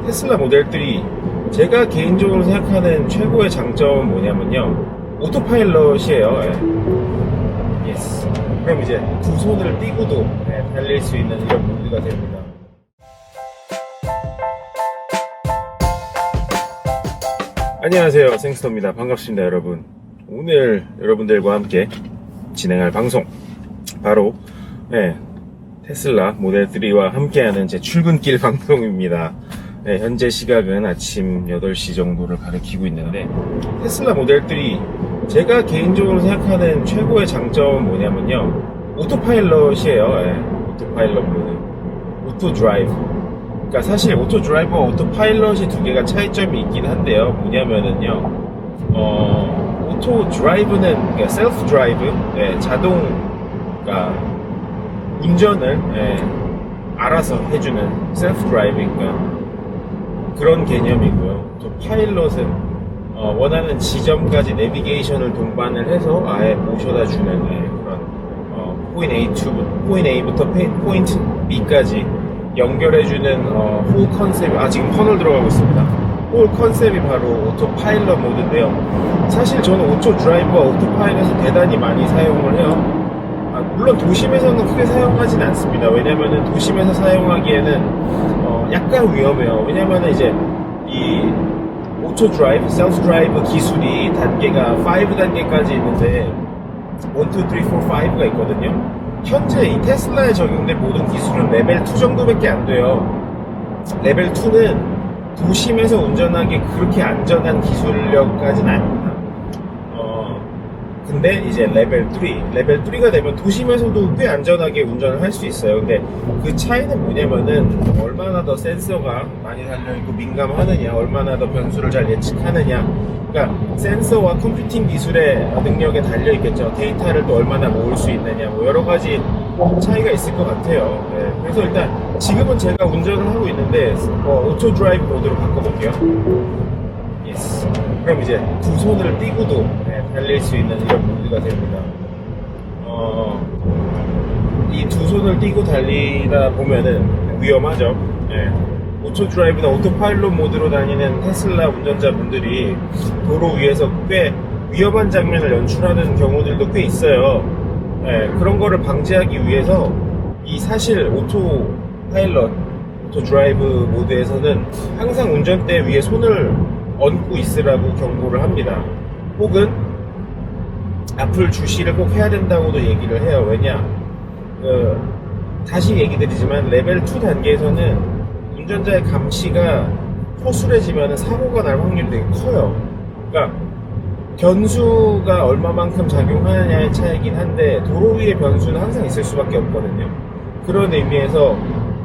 테슬라 모델 3 제가 개인적으로 생각하는 최고의 장점은 뭐냐면요, 오토파일럿이에요. 예스. 그럼 이제 두 손을 띄고도 달릴 수 있는 이런 모드가 됩니다. 안녕하세요, 생스터입니다. 반갑습니다, 여러분. 오늘 여러분들과 함께 진행할 방송, 바로 테슬라 모델 3와 함께하는 제 출근길 방송입니다. 현재 시각은 아침 8시 정도를 가리키고 있는데, 테슬라 모델 3 제가 개인적으로 생각하는 최고의 장점은 뭐냐면요, 오토파일럿이에요. 오토파일럿 모드, 오토 드라이브. 그러니까 사실 오토 드라이버와 오토 파일럿이 두 개가 차이점이 있긴 한데요. 뭐냐면은요, 오토 드라이브는, 그러니까 셀프 드라이브, 자동, 그러니까 운전을 알아서 해주는 셀프 드라이브니까 그런 개념이고요. 또 파일럿은 원하는 지점까지 내비게이션을 동반을 해서 아예 모셔다 주는 그런 포인트 A부터 포인트 B까지 연결해주는 홀 컨셉. 지금 터널 들어가고 있습니다. 홀 컨셉이 바로 오토 파일럿 모드인데요. 사실 저는 오토 드라이브와 오토 파일럿을 대단히 많이 사용을 해요. 물론 도심에서는 크게 사용하진 않습니다. 왜냐면은 도심에서 사용하기에는 약간 위험해요. 왜냐면은 이제 이 오토 드라이브, 셀프 드라이브 기술이 단계가 5단계까지 있는데 1, 2, 3, 4, 5가 있거든요. 현재 이 테슬라에 적용된 모든 기술은 레벨 2 정도밖에 안 돼요. 레벨 2는 도심에서 운전하기 그렇게 안전한 기술력까지는 아닙니다. 근데 이제 레벨 3가 되면 도심에서도 꽤 안전하게 운전을 할 수 있어요. 근데 그 차이는 뭐냐면은 얼마나 더 센서가 많이 달려있고 민감하느냐, 얼마나 더 변수를 잘 예측하느냐, 그러니까 센서와 컴퓨팅 기술의 능력에 달려있겠죠. 데이터를 또 얼마나 모을 수 있느냐, 뭐 여러 가지 차이가 있을 것 같아요. 그래서 일단 지금은 제가 운전을 하고 있는데 오토 드라이브 모드로 바꿔볼게요. 예스. 그럼 이제 두 손을 띄고도 달릴 수 있는 이런 모드가 됩니다. 이 두 손을 띄고 달리다 보면은 위험하죠. 오토 드라이브나 오토 파일럿 모드로 다니는 테슬라 운전자분들이 도로 위에서 꽤 위험한 장면을 연출하는 경우들도 꽤 있어요. 그런 거를 방지하기 위해서 이 사실 오토 파일럿, 오토 드라이브 모드에서는 항상 운전대 위에 손을 얹고 있으라고 경고를 합니다. 혹은 앞을 주시를 꼭 해야 된다고도 얘기를 해요. 왜냐, 다시 얘기 드리지만 레벨 2 단계에서는 운전자의 감시가 허술해지면 사고가 날 확률이 되게 커요. 그러니까 변수가 얼마만큼 작용하느냐의 차이긴 한데 도로 위의 변수는 항상 있을 수밖에 없거든요. 그런 의미에서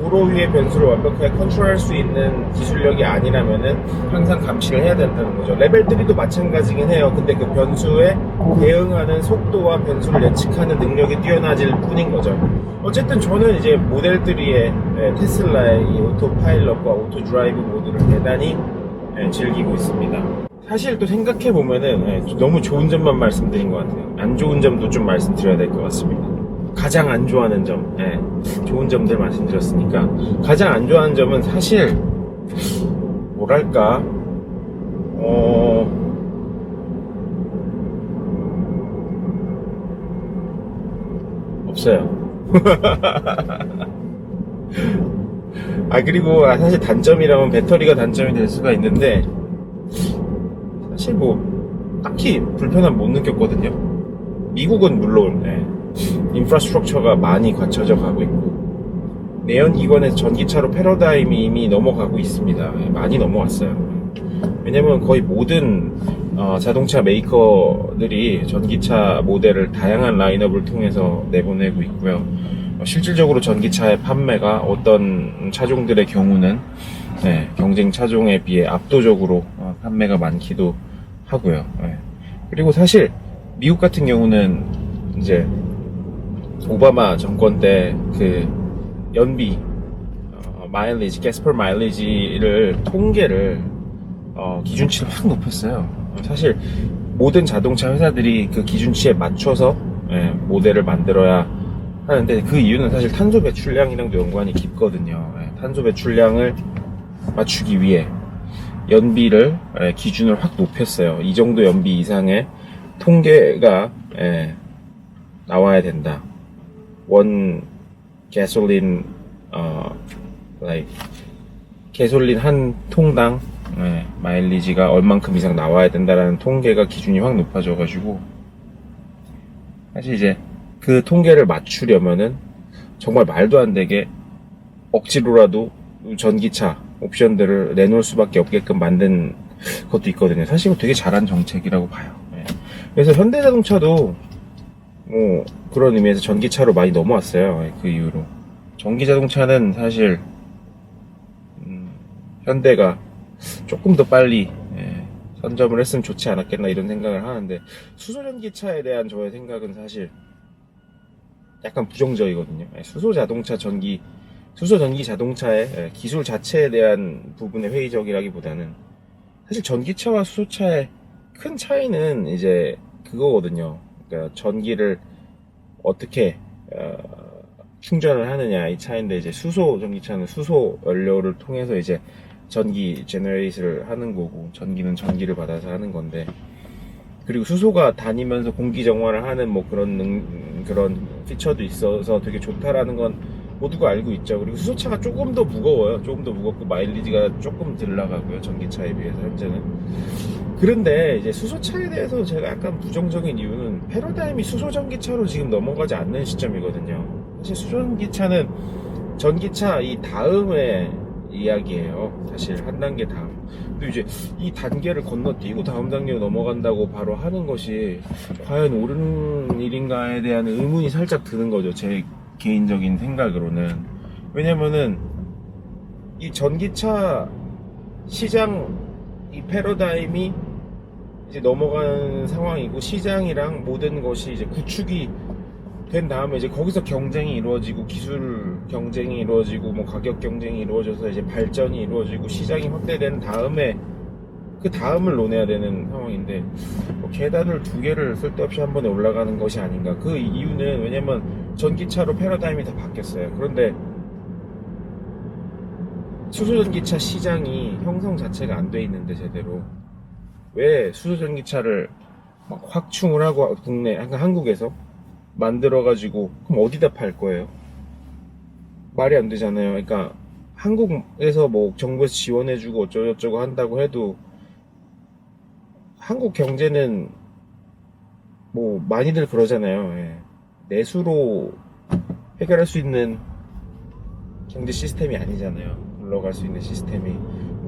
도로 위의 변수를 완벽하게 컨트롤할 수 있는 기술력이 아니라면은 항상 감시를 해야 된다는 거죠. 레벨 3도 마찬가지긴 해요. 근데 그 변수에 대응하는 속도와 변수를 예측하는 능력이 뛰어나질 뿐인 거죠. 어쨌든 저는 이제 모델 3의 테슬라의 이 오토 파일럿과 오토 드라이브 모드를 대단히 즐기고 있습니다. 사실 또 생각해 보면은 너무 좋은 점만 말씀드린 것 같아요. 안 좋은 점도 좀 말씀드려야 될 것 같습니다. 가장 안 좋아하는 점, 좋은 점들 말씀드렸으니까 가장 안 좋아하는 점은 사실 뭐랄까, 없어요. 그리고 사실 단점이라면 배터리가 단점이 될 수가 있는데, 사실 뭐 딱히 불편함 못 느꼈거든요. 미국은 물론 인프라스트럭처가 많이 갖춰져 가고 있고, 내연기관에서 전기차로 패러다임이 이미 넘어가고 있습니다. 많이 넘어왔어요. 왜냐면 거의 모든 자동차 메이커들이 전기차 모델을 다양한 라인업을 통해서 내보내고 있고요. 실질적으로 전기차의 판매가 어떤 차종들의 경우는 경쟁 차종에 비해 압도적으로 판매가 많기도 하고요. 그리고 사실 미국 같은 경우는 이제 오바마 정권 때 그 연비 마일리지, 가스퍼 마일리지를 통계를 기준치를 확 높였어요. 사실 모든 자동차 회사들이 그 기준치에 맞춰서 모델을 만들어야 하는데, 그 이유는 사실 탄소 배출량이랑도 연관이 깊거든요. 탄소 배출량을 맞추기 위해 연비를 기준을 확 높였어요. 이 정도 연비 이상의 통계가 나와야 된다. 원 가솔린 like 가솔린 한 통당 마일리지가 얼만큼 이상 나와야 된다라는 통계가 기준이 확 높아져가지고 사실 이제 그 통계를 맞추려면은 정말 말도 안 되게 억지로라도 전기차 옵션들을 내놓을 수밖에 없게끔 만든 것도 있거든요. 사실 되게 잘한 정책이라고 봐요. 그래서 현대자동차도 뭐 그런 의미에서 전기차로 많이 넘어왔어요. 그 이후로 전기자동차는 사실 현대가 조금 더 빨리 선점을 했으면 좋지 않았겠나 이런 생각을 하는데, 수소전기차에 대한 저의 생각은 사실 약간 부정적이거든요. 수소전기 자동차의 기술 자체에 대한 부분에 회의적이라기보다는 사실 전기차와 수소차의 큰 차이는 이제 그거거든요. 그러니까 전기를 어떻게 충전을 하느냐 이 차인데, 이제 수소 전기차는 수소 연료를 통해서 이제 전기 제너레이트를 하는 거고, 전기는 전기를 받아서 하는 건데, 그리고 수소가 다니면서 공기 정화를 하는 뭐 그런 피처도 있어서 되게 좋다라는 건 모두가 알고 있죠. 그리고 수소차가 조금 더 무거워요. 조금 더 무겁고 마일리지가 조금 덜 나가고요, 전기차에 비해서 현재는. 그런데 이제 수소차에 대해서 제가 약간 부정적인 이유는 패러다임이 수소 전기차로 지금 넘어가지 않는 시점이거든요. 사실 수소 전기차는 전기차 이 다음에 이야기예요. 사실 한 단계 다음. 근데 이제 이 단계를 건너뛰고 다음 단계로 넘어간다고 바로 하는 것이 과연 옳은 일인가에 대한 의문이 살짝 드는 거죠. 제 개인적인 생각으로는. 왜냐면은 이 전기차 시장 이 패러다임이 이제 넘어가는 상황이고, 시장이랑 모든 것이 이제 구축이 된 다음에 이제 거기서 경쟁이 이루어지고, 기술 경쟁이 이루어지고, 뭐 가격 경쟁이 이루어져서 이제 발전이 이루어지고, 시장이 확대된 다음에 그 다음을 논해야 되는 상황인데, 뭐 계단을 두 개를 쓸데없이 한 번에 올라가는 것이 아닌가. 그 이유는 왜냐면 전기차로 패러다임이 다 바뀌었어요. 그런데 수소전기차 시장이 형성 자체가 안 돼 있는데 제대로 왜 수소전기차를 막 확충을 하고 국내, 한국에서 만들어가지고 그럼 어디다 팔 거예요? 말이 안 되잖아요. 그러니까 한국에서 뭐 정부에서 지원해주고 어쩌고저쩌고 한다고 해도 한국 경제는 뭐 많이들 그러잖아요. 내수로 해결할 수 있는 경제 시스템이 아니잖아요. 물러갈 수 있는 시스템이.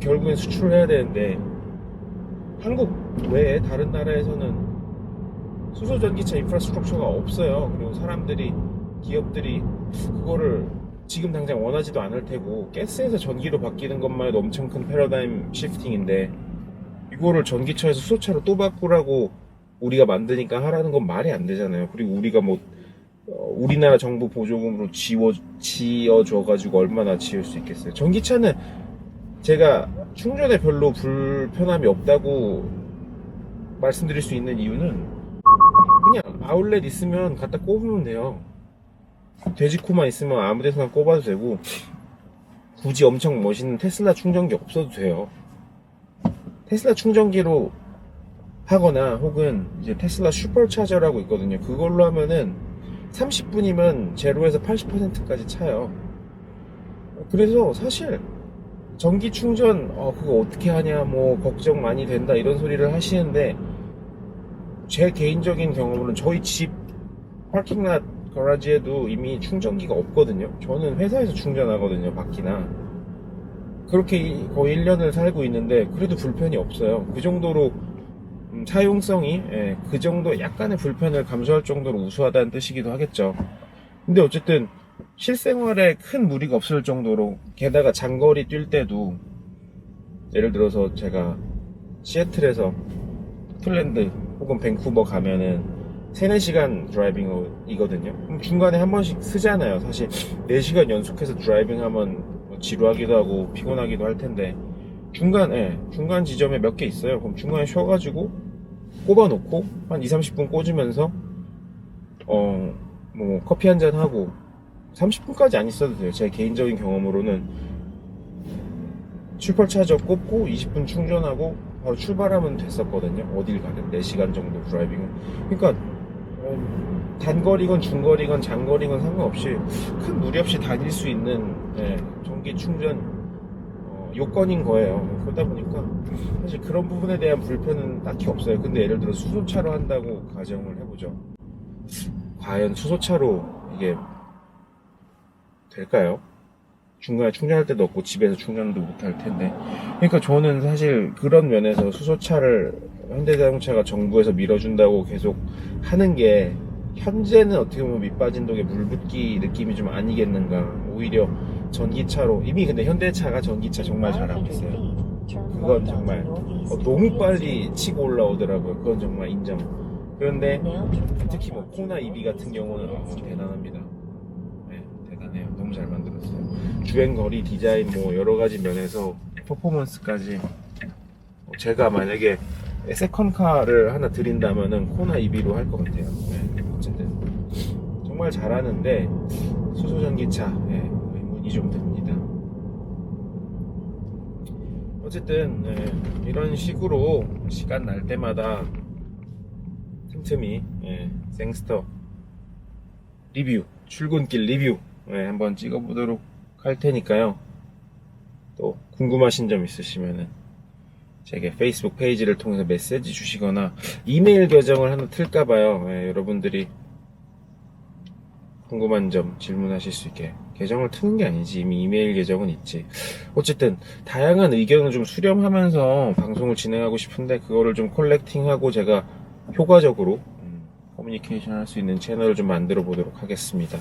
결국엔 수출을 해야 되는데, 한국 외에 다른 나라에서는 수소전기차 인프라스트럭처가 없어요. 그리고 사람들이, 기업들이 그거를 지금 당장 원하지도 않을 테고, 가스에서 전기로 바뀌는 것만 해도 엄청 큰 패러다임 시프팅인데, 이거를 전기차에서 수소차로 또 바꾸라고 우리가 만드니까 하라는 건 말이 안 되잖아요. 그리고 우리가 뭐 우리나라 정부 보조금으로 지어줘가지고 얼마나 지을 수 있겠어요. 전기차는 제가 충전에 별로 불편함이 없다고 말씀드릴 수 있는 이유는 그냥 아울렛 있으면 갖다 꼽으면 돼요. 돼지코만 있으면 아무 데서나 꼽아도 되고, 굳이 엄청 멋있는 테슬라 충전기 없어도 돼요. 테슬라 충전기로 하거나 혹은 이제 테슬라 슈퍼차저라고 있거든요. 그걸로 하면은 30분이면 제로에서 80%까지 차요. 그래서 사실 전기 충전 그거 어떻게 하냐 뭐 걱정 많이 된다 이런 소리를 하시는데, 제 개인적인 경험으로는 저희 집 파킹랏 거라지에도 이미 충전기가 없거든요. 저는 회사에서 충전하거든요, 밖이나. 그렇게 거의 1년을 살고 있는데 그래도 불편이 없어요. 그 정도로 사용성이 그 정도 약간의 불편을 감수할 정도로 우수하다는 뜻이기도 하겠죠. 근데 어쨌든 실생활에 큰 무리가 없을 정도로, 게다가 장거리 뛸 때도 예를 들어서 제가 시애틀에서 포틀랜드 혹은 밴쿠버 가면은 3-4시간 드라이빙이거든요. 그럼 중간에 한 번씩 쓰잖아요. 사실 4시간 연속해서 드라이빙하면 지루하기도 하고 피곤하기도 할 텐데, 중간 지점에 몇 개 있어요. 그럼 중간에 쉬어가지고 꼽아놓고 한 20-30분 꽂으면서 뭐 커피 한잔 하고, 30분까지 안 있어도 돼요. 제 개인적인 경험으로는 슈퍼차저 꽂고 20분 충전하고 바로 출발하면 됐었거든요. 어딜 가든 4시간 정도 드라이빙은. 그러니까 단거리건 중거리건 장거리건 상관없이 큰 무리 없이 다닐 수 있는 전기 충전 요건인 거예요. 그러다 보니까 사실 그런 부분에 대한 불편은 딱히 없어요. 근데 예를 들어 수소차로 한다고 가정을 해보죠. 과연 수소차로 이게 될까요? 중간에 충전할 데도 없고 집에서 충전도 못할 텐데. 그러니까 저는 사실 그런 면에서 수소차를 현대자동차가 정부에서 밀어준다고 계속 하는 게 현재는 어떻게 보면 밑빠진 독에 물 붓기 느낌이 좀 아니겠는가. 오히려 전기차로 이미 근데 현대차가 전기차 정말 잘하고 있어요. 그건 정말 너무 빨리 치고 올라오더라고요. 그건 정말 인정. 그런데 특히 뭐 코나 EV 같은 경우는 대단합니다. 네, 대단해요. 너무 잘 만들었어요. 주행거리, 디자인 뭐 여러 가지 면에서 퍼포먼스까지 제가 만약에 세컨카를 하나 드린다면은 코나 EV로 할 것 같아요. 네, 어쨌든 정말 잘하는데 수소전기차 의문이 좀 듭니다. 어쨌든 이런 식으로 시간 날 때마다 틈틈이 생스터 리뷰, 출근길 리뷰 한번 찍어보도록 할 테니까요. 또 궁금하신 점 있으시면은 제게 페이스북 페이지를 통해서 메시지 주시거나 이메일 계정을 하나 틀까봐요. 여러분들이 궁금한 점 질문하실 수 있게 계정을 트는 게 아니지, 이미 이메일 계정은 있지. 어쨌든 다양한 의견을 좀 수렴하면서 방송을 진행하고 싶은데 그거를 좀 컬렉팅하고 제가 효과적으로 커뮤니케이션 할 수 있는 채널을 좀 만들어 보도록 하겠습니다.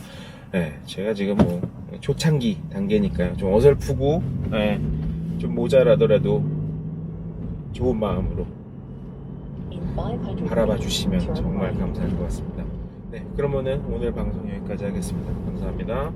제가 지금 뭐 초창기 단계니까요. 좀 어설프고 좀 모자라더라도 좋은 마음으로 바라봐 주시면 정말 감사할 것 같습니다. 그러면은 오늘 방송 여기까지 하겠습니다. 감사합니다.